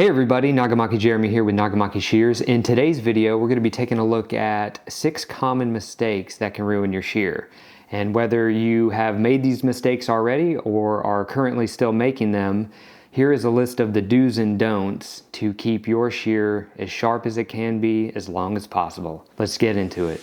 Hey everybody, Nagamaki Jeremy here with Nagamaki Shears. In today's video, we're going to be taking a look at 6 common mistakes that can ruin your shear. And whether you have made these mistakes already or are currently still making them, here is a list of the do's and don'ts to keep your shear as sharp as it can be as long as possible. Let's get into it.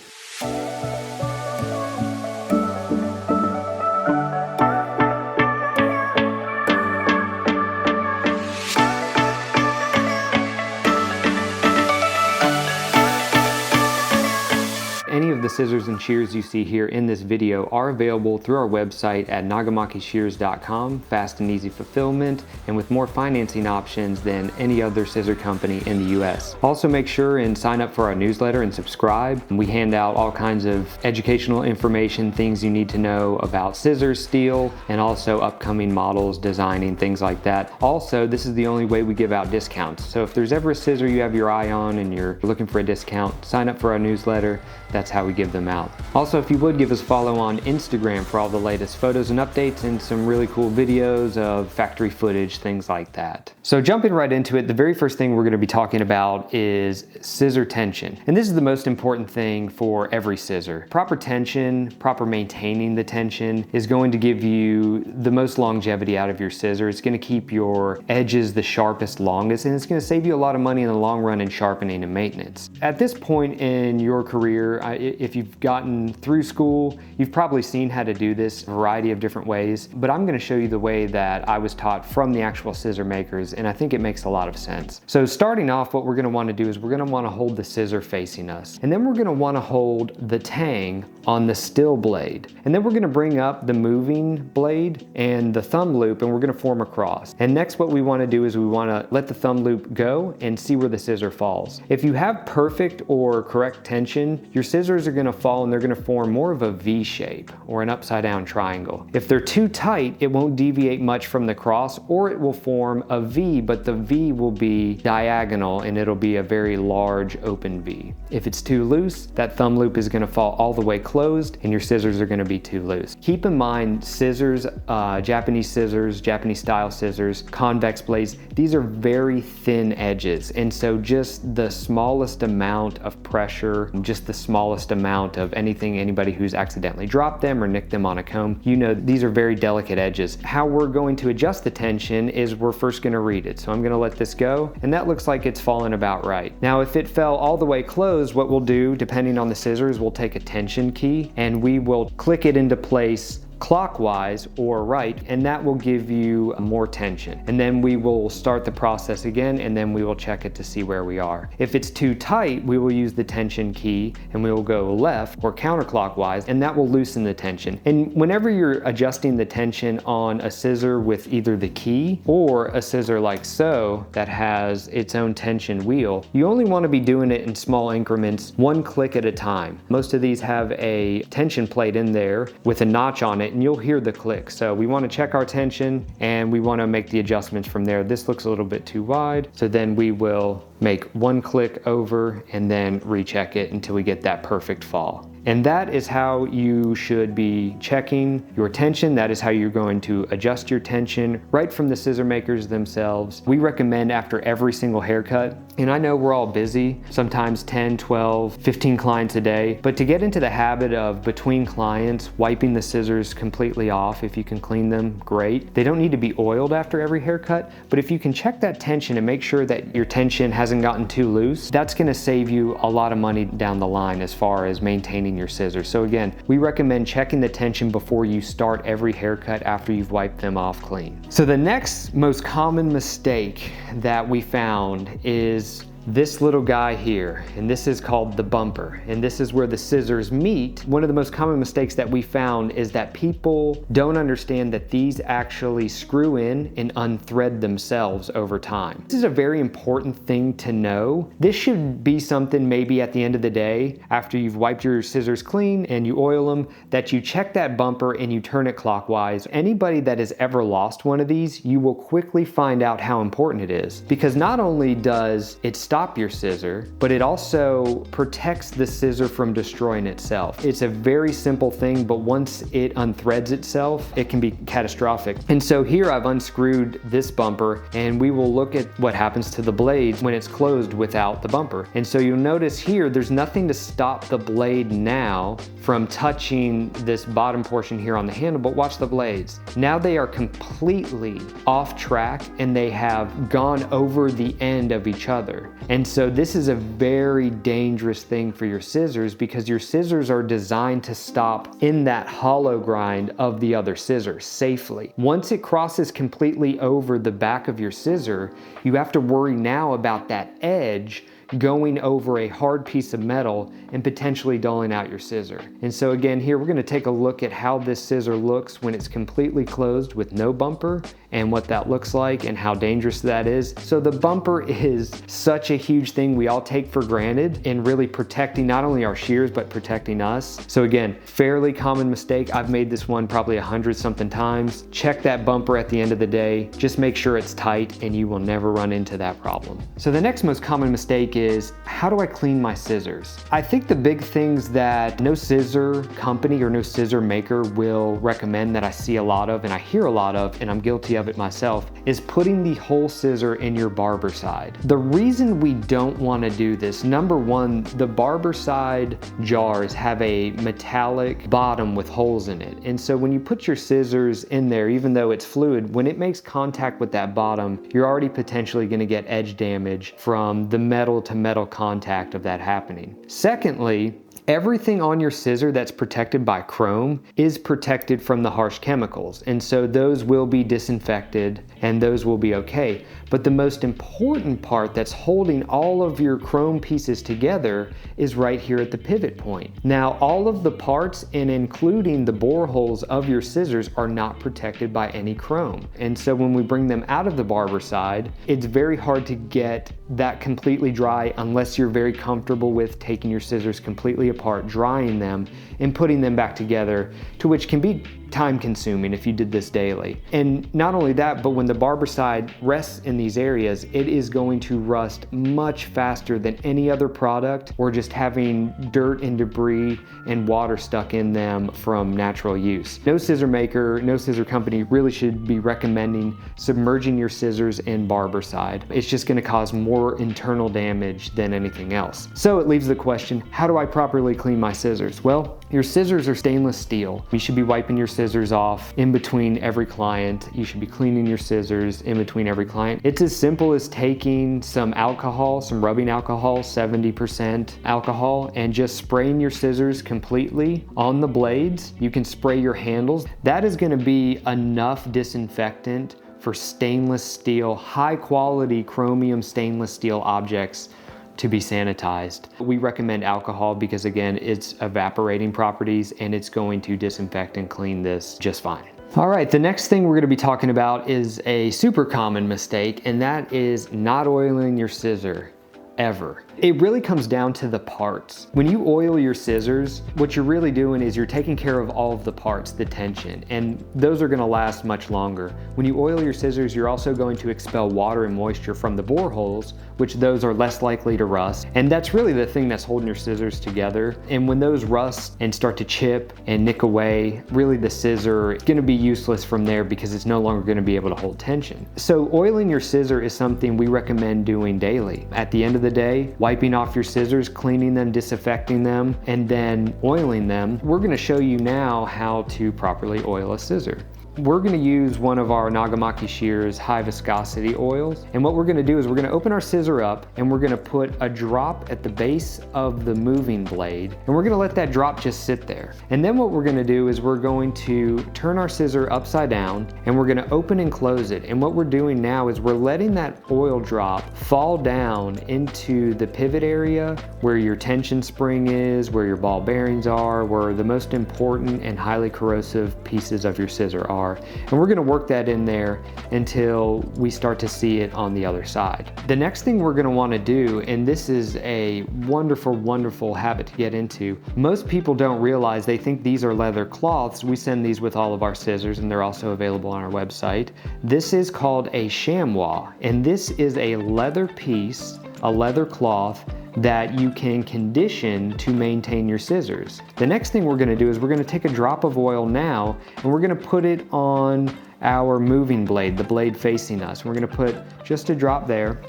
Any of the scissors and shears you see here in this video are available through our website at nagamakishears.com, fast and easy fulfillment, and with more financing options than any other scissor company in the US. Also make sure and sign up for our newsletter and subscribe. We hand out all kinds of educational information, things you need to know about scissors, steel, and also upcoming models, designing, things like that. Also, this is the only way we give out discounts. So if there's ever a scissor you have your eye on and you're looking for a discount, sign up for our newsletter. That's how we give them out. Also, if you would give us a follow on Instagram for all the latest photos and updates and some really cool videos of factory footage, things like that. So jumping right into it, the very first thing we're going to be talking about is scissor tension. And this is the most important thing for every scissor. Proper tension, proper maintaining the tension is going to give you the most longevity out of your scissor. It's going to keep your edges the sharpest, longest, and it's going to save you a lot of money in the long run in sharpening and maintenance. At this point in your career, if you've gotten through school, you've probably seen how to do this a variety of different ways, but I'm going to show you the way that I was taught from the actual scissor makers, and I think it makes a lot of sense. So starting off, what we're going to want to do is we're going to want to hold the scissor facing us, and then we're going to want to hold the tang on the still blade, and then we're going to bring up the moving blade and the thumb loop, and we're going to form a cross. And next, what we want to do is we want to let the thumb loop go and see where the scissor falls. If you have perfect or correct tension, your scissors are going to fall and they're going to form more of a V shape or an upside down triangle. If they're too tight, it won't deviate much from the cross, or it will form a V, but the V will be diagonal and it'll be a very large open V. If it's too loose, that thumb loop is going to fall all the way closed and your scissors are going to be too loose. Keep in mind, scissors, Japanese style scissors, convex blades, these are very thin edges, and so just the smallest amount of pressure, just the smallest amount of anything, anybody who's accidentally dropped them or nicked them on a comb, you know these are very delicate edges. How we're going to adjust the tension is we're first going to read it. So I'm going to let this go, and that looks like it's fallen about right. Now if it fell all the way closed, what we'll do, depending on the scissors, we'll take a tension key and we will click it into place clockwise or right, and that will give you more tension. And then we will start the process again, and then we will check it to see where we are. If it's too tight, we will use the tension key and we will go left or counterclockwise, and that will loosen the tension. And whenever you're adjusting the tension on a scissor with either the key or a scissor like so that has its own tension wheel, you only want to be doing it in small increments, one click at a time. Most of these have a tension plate in there with a notch on it, and you'll hear the click. So we want to check our tension and we want to make the adjustments from there. This looks a little bit too wide, so then we will make one click over and then recheck it until we get that perfect fall. And that is how you should be checking your tension. That is how you're going to adjust your tension right from the scissor makers themselves. We recommend after every single haircut, and I know we're all busy, sometimes 10, 12, 15 clients a day, but to get into the habit of between clients, wiping the scissors completely off, if you can clean them, great. They don't need to be oiled after every haircut, but if you can check that tension and make sure that your tension hasn't gotten too loose, that's gonna save you a lot of money down the line as far as maintaining your scissors. So again, we recommend checking the tension before you start every haircut after you've wiped them off clean. So the next most common mistake that we found is this little guy here, and this is called the bumper, and this is where the scissors meet. One of the most common mistakes that we found is that people don't understand that these actually screw in and unthread themselves over time. This is a very important thing to know. This should be something maybe at the end of the day, after you've wiped your scissors clean and you oil them, that you check that bumper and you turn it clockwise. Anybody that has ever lost one of these, you will quickly find out how important it is, because not only does it stop stop your scissor, but it also protects the scissor from destroying itself. It's a very simple thing, but once it unthreads itself, it can be catastrophic. And so here I've unscrewed this bumper, and we will look at what happens to the blade when it's closed without the bumper. And so you'll notice here, there's nothing to stop the blade now from touching this bottom portion here on the handle, but watch the blades. Now they are completely off track and they have gone over the end of each other. And so this is a very dangerous thing for your scissors, because your scissors are designed to stop in that hollow grind of the other scissor safely. Once it crosses completely over the back of your scissor, you have to worry now about that edge going over a hard piece of metal and potentially dulling out your scissor. And so again, here we're gonna take a look at how this scissor looks when it's completely closed with no bumper, and what that looks like and how dangerous that is. So the bumper is such a huge thing we all take for granted in really protecting not only our shears, but protecting us. So again, fairly common mistake. I've made this one probably 100 something times. Check that bumper at the end of the day. Just make sure it's tight and you will never run into that problem. So the next most common mistake is, how do I clean my scissors? I think the big things that no scissor company or no scissor maker will recommend, that I see a lot of and I hear a lot of, and I'm guilty of it myself, is putting the whole scissor in your barber side. The reason we don't want to do this, number one, the barber side jars have a metallic bottom with holes in it. And so when you put your scissors in there, even though it's fluid, when it makes contact with that bottom, you're already potentially going to get edge damage from the metal to metal contact of that happening. Secondly, everything on your scissor that's protected by chrome is protected from the harsh chemicals. And so those will be disinfected and those will be okay. But the most important part that's holding all of your chrome pieces together is right here at the pivot point. Now, all of the parts, and including the bore holes of your scissors, are not protected by any chrome. And so when we bring them out of the barber side, it's very hard to get that completely dry unless you're very comfortable with taking your scissors completely apart, drying them, and putting them back together, to which can be time consuming if you did this daily. And not only that, but when the barber side rests in these areas, it is going to rust much faster than any other product, or just having dirt and debris and water stuck in them from natural use. No scissor maker, no scissor company really should be recommending submerging your scissors in barber side. It's just going to cause more internal damage than anything else. So it leaves the question, how do I properly clean my scissors? Well, your scissors are stainless steel. You should be wiping your scissors off in between every client. You should be cleaning your scissors in between every client. It's as simple as taking some alcohol, some rubbing alcohol, 70% alcohol, and just spraying your scissors completely on the blades. You can spray your handles. That is going to be enough disinfectant for stainless steel, high quality chromium stainless steel objects to be sanitized. We recommend alcohol because, again, it's evaporating properties and it's going to disinfect and clean this just fine. All right, the next thing we're going to be talking about is a super common mistake, and that is not oiling your scissor ever. It really comes down to the parts. When you oil your scissors, what you're really doing is you're taking care of all of the parts, the tension, and those are going to last much longer. When you oil your scissors, you're also going to expel water and moisture from the bore holes, which those are less likely to rust. And that's really the thing that's holding your scissors together. And when those rust and start to chip and nick away, really the scissor is going to be useless from there because it's no longer going to be able to hold tension. So oiling your scissor is something we recommend doing daily. At the end of the day, wiping off your scissors, cleaning them, disinfecting them, and then oiling them. We're going to show you now how to properly oil a scissor. We're going to use one of our Nagamaki Shears high viscosity oils. And what we're going to do is we're going to open our scissor up and we're going to put a drop at the base of the moving blade. And we're going to let that drop just sit there. And then what we're going to do is we're going to turn our scissor upside down and we're going to open and close it. And what we're doing now is we're letting that oil drop fall down into the pivot area where your tension spring is, where your ball bearings are, where the most important and highly corrosive pieces of your scissor are. And we're going to work that in there until we start to see it on the other side. The next thing we're going to want to do, and this is a wonderful, wonderful habit to get into. Most people don't realize, they think these are leather cloths. We send these with all of our scissors and they're also available on our website. This is called a chamois, and this is a leather piece a leather cloth that you can condition to maintain your scissors. The next thing we're gonna do is we're gonna take a drop of oil now and we're gonna put it on our moving blade, the blade facing us. We're gonna put just a drop there.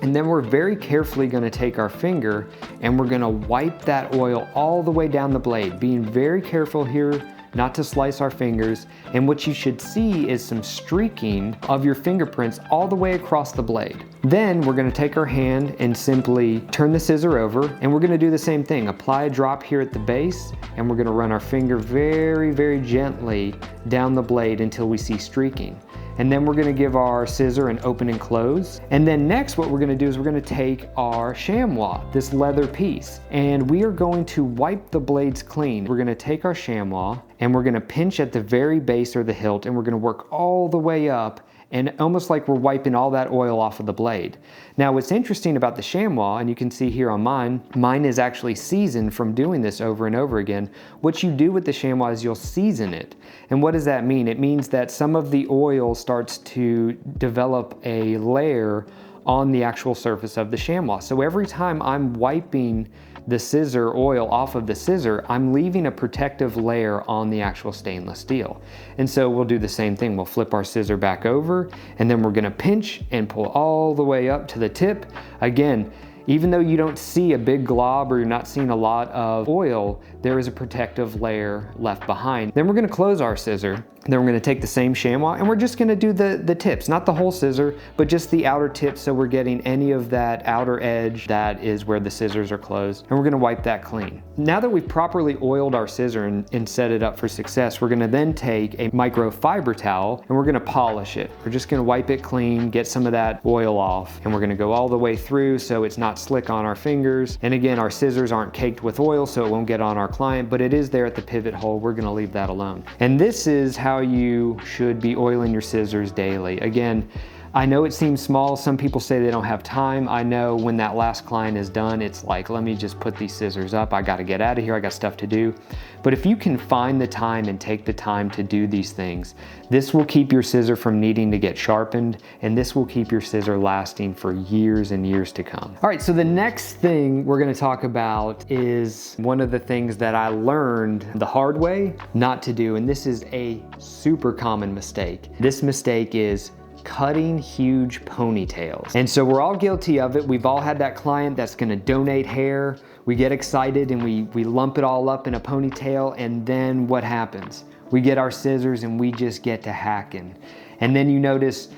And then we're very carefully gonna take our finger and we're gonna wipe that oil all the way down the blade, being very careful here not to slice our fingers. And what you should see is some streaking of your fingerprints all the way across the blade. Then we're gonna take our hand and simply turn the scissor over, and we're gonna do the same thing. Apply a drop here at the base, and we're gonna run our finger very, very gently down the blade until we see streaking. And then we're gonna give our scissor an open and close. And then next what we're gonna do is we're gonna take our chamois, this leather piece, and we are going to wipe the blades clean. We're gonna take our chamois and we're gonna pinch at the very base or the hilt, and we're gonna work all the way up, and almost like we're wiping all that oil off of the blade. Now what's interesting about the chamois, and you can see here on mine is actually seasoned from doing this over and over again. What you do with the chamois is you'll season it. And what does that mean? It means that some of the oil starts to develop a layer on the actual surface of the chamois. So every time I'm wiping the scissor oil off of the scissor, I'm leaving a protective layer on the actual stainless steel. And so we'll do the same thing. We'll flip our scissor back over, and then we're gonna pinch and pull all the way up to the tip. Again, even though you don't see a big glob or you're not seeing a lot of oil, there is a protective layer left behind. Then we're gonna close our scissor. Then we're gonna take the same chamois and we're just gonna do the tips, not the whole scissor, but just the outer tips, so we're getting any of that outer edge that is where the scissors are closed, and we're gonna wipe that clean. Now that we've properly oiled our scissor and set it up for success, we're gonna then take a microfiber towel and we're gonna polish it. We're just gonna wipe it clean, get some of that oil off, and we're gonna go all the way through so it's not slick on our fingers. And again, our scissors aren't caked with oil, so it won't get on our client, but it is there at the pivot hole. We're gonna leave that alone. And this is how you should be oiling your scissors daily. Again, I know it seems small. Some people say they don't have time. I know when that last client is done, it's like, let me just put these scissors up. I gotta get out of here, I got stuff to do. But if you can find the time and take the time to do these things, this will keep your scissor from needing to get sharpened, and this will keep your scissor lasting for years and years to come. All right, so the next thing we're gonna talk about is one of the things that I learned the hard way not to do, and this is a super common mistake. This mistake is cutting huge ponytails. And so we're all guilty of it. We've all had that client that's gonna donate hair. We get excited and we lump it all up in a ponytail, and then what happens? We get our scissors and we just get to hacking. And then you notice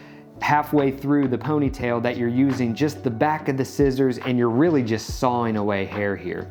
halfway through the ponytail that you're using just the back of the scissors and you're really just sawing away hair here.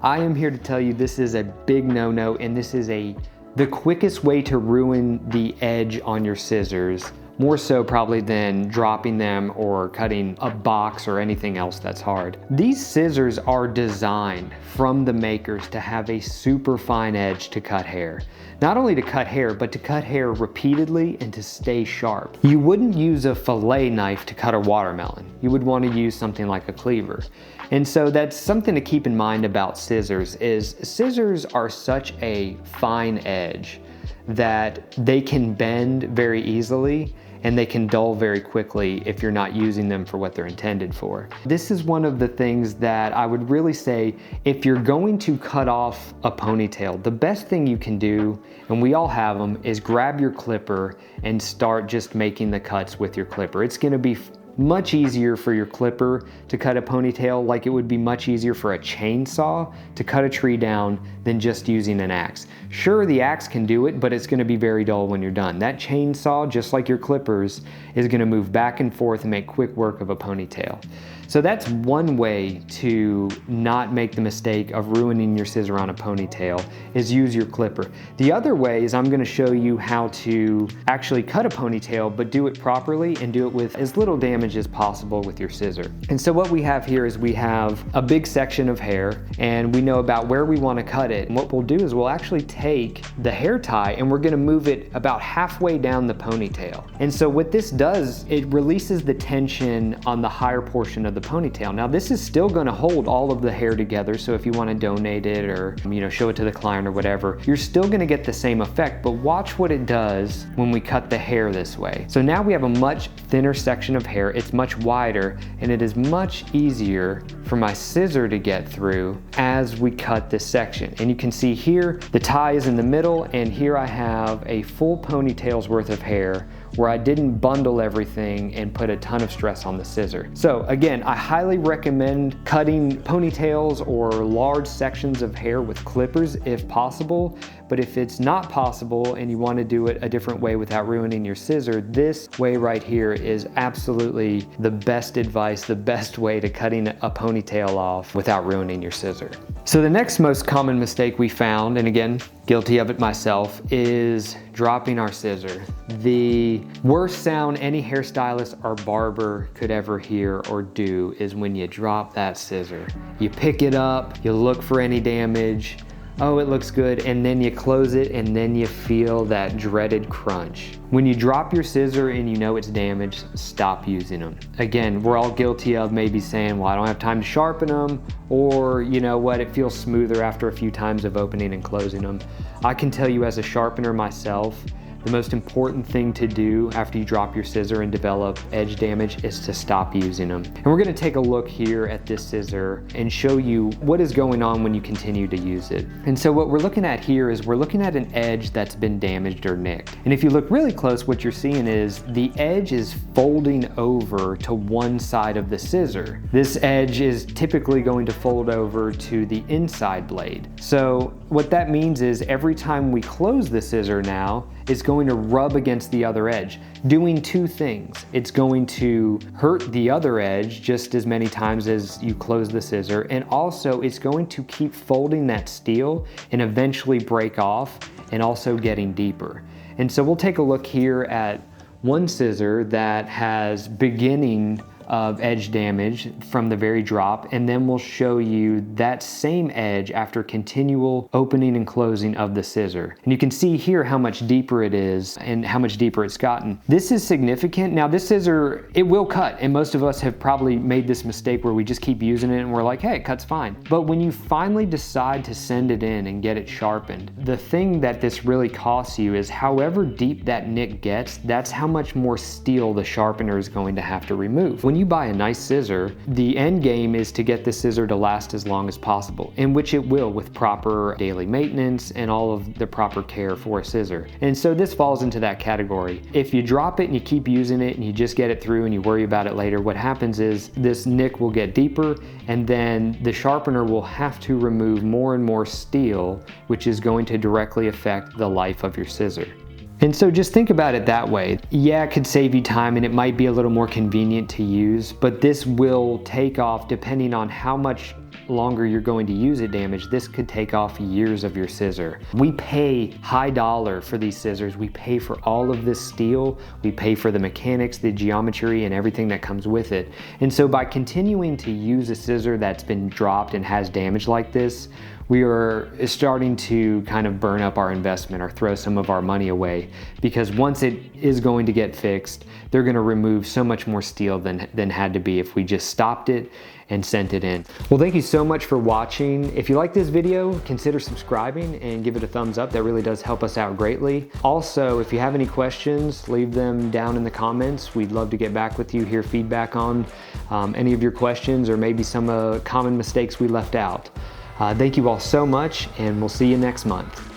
I am here to tell you this is a big no-no, and this is the quickest way to ruin the edge on your scissors, more so probably than dropping them or cutting a box or anything else that's hard. These scissors are designed from the makers to have a super fine edge to cut hair. Not only to cut hair, but to cut hair repeatedly and to stay sharp. You wouldn't use a fillet knife to cut a watermelon. You would want to use something like a cleaver. And so that's something to keep in mind about scissors, is scissors are such a fine edge that they can bend very easily and they can dull very quickly if you're not using them for what they're intended for. This is one of the things that I would really say, if you're going to cut off a ponytail, the best thing you can do, and we all have them, is grab your clipper and start just making the cuts with your clipper. It's gonna be much easier for your clipper to cut a ponytail, like it would be much easier for a chainsaw to cut a tree down than just using an axe. Sure, the axe can do it, but it's gonna be very dull when you're done. That chainsaw, just like your clippers, is gonna move back and forth and make quick work of a ponytail. So that's one way to not make the mistake of ruining your scissor on a ponytail, is use your clipper. The other way is I'm gonna show you how to actually cut a ponytail, but do it properly and do it with as little damage as possible with your scissor. And so what we have here is we have a big section of hair, and we know about where we wanna cut it. And what we'll do is we'll actually take the hair tie and we're gonna move it about halfway down the ponytail. And so what this does, it releases the tension on the higher portion of the ponytail. Now this is still going to hold all of the hair together, so if you want to donate it or show it to the client or whatever, you're still going to get the same effect, but watch what it does when we cut the hair this way. So now we have a much thinner section of hair. it's much wider, and it is much easier for my scissor to get through as we cut this section. And you can see here, the tie is in the middle, and here I have a full ponytail's worth of hair where I didn't bundle everything and put a ton of stress on the scissor. So again, I highly recommend cutting ponytails or large sections of hair with clippers if possible. But if it's not possible and you want to do it a different way without ruining your scissor, this way right here is absolutely the best advice, the best way to cutting a ponytail off without ruining your scissor. So the next most common mistake we found, and again, guilty of it myself, is dropping our scissor. The worst sound any hairstylist or barber could ever hear or do is when you drop that scissor. You pick it up, you look for any damage, oh, it looks good, and then you close it and then you feel that dreaded crunch. When you drop your scissor and you know it's damaged, stop using them. Again, we're all guilty of maybe saying, well, I don't have time to sharpen them, or you know what, it feels smoother after a few times of opening and closing them. I can tell you as a sharpener myself, the most important thing to do after you drop your scissor and develop edge damage is to stop using them. And we're gonna take a look here at this scissor and show you what is going on when you continue to use it. And so what we're looking at here is we're looking at an edge that's been damaged or nicked. And if you look really close, what you're seeing is the edge is folding over to one side of the scissor. This edge is typically going to fold over to the inside blade. So what that means is every time we close the scissor now, it's going to rub against the other edge, doing two things. It's going to hurt the other edge just as many times as you close the scissor, and also it's going to keep folding that steel and eventually break off and also getting deeper. And so we'll take a look here at one scissor that has beginning of edge damage from the very drop, and then we'll show you that same edge after continual opening and closing of the scissor. And you can see here how much deeper it is and how much deeper it's gotten. This is significant. Now this scissor, it will cut, and most of us have probably made this mistake where we just keep using it and we're like, hey, it cuts fine. But when you finally decide to send it in and get it sharpened, the thing that this really costs you is however deep that nick gets, that's how much more steel the sharpener is going to have to remove. When you buy a nice scissor, the end game is to get the scissor to last as long as possible, in which it will with proper daily maintenance and all of the proper care for a scissor. And so this falls into that category. If you drop it and you keep using it and you just get it through and you worry about it later, what happens is this nick will get deeper, and then the sharpener will have to remove more and more steel, which is going to directly affect the life of your scissor. And so just think about it that way. Yeah, it could save you time and it might be a little more convenient to use, but this will take off depending on how much longer you're going to use it damage. This could take off years of your scissor. We pay high dollar for these scissors. We pay for all of this steel. We pay for the mechanics, the geometry, and everything that comes with it. And so by continuing to use a scissor that's been dropped and has damage like this, we are starting to kind of burn up our investment or throw some of our money away, because once it is going to get fixed, they're going to remove so much more steel than had to be if we just stopped it and sent it in. Well, thank you so much for watching. If you like this video, consider subscribing and give it a thumbs up. That really does help us out greatly. Also, if you have any questions, leave them down in the comments. We'd love to get back with you, hear feedback on any of your questions or maybe some common mistakes we left out. Thank you all so much, and we'll see you next month.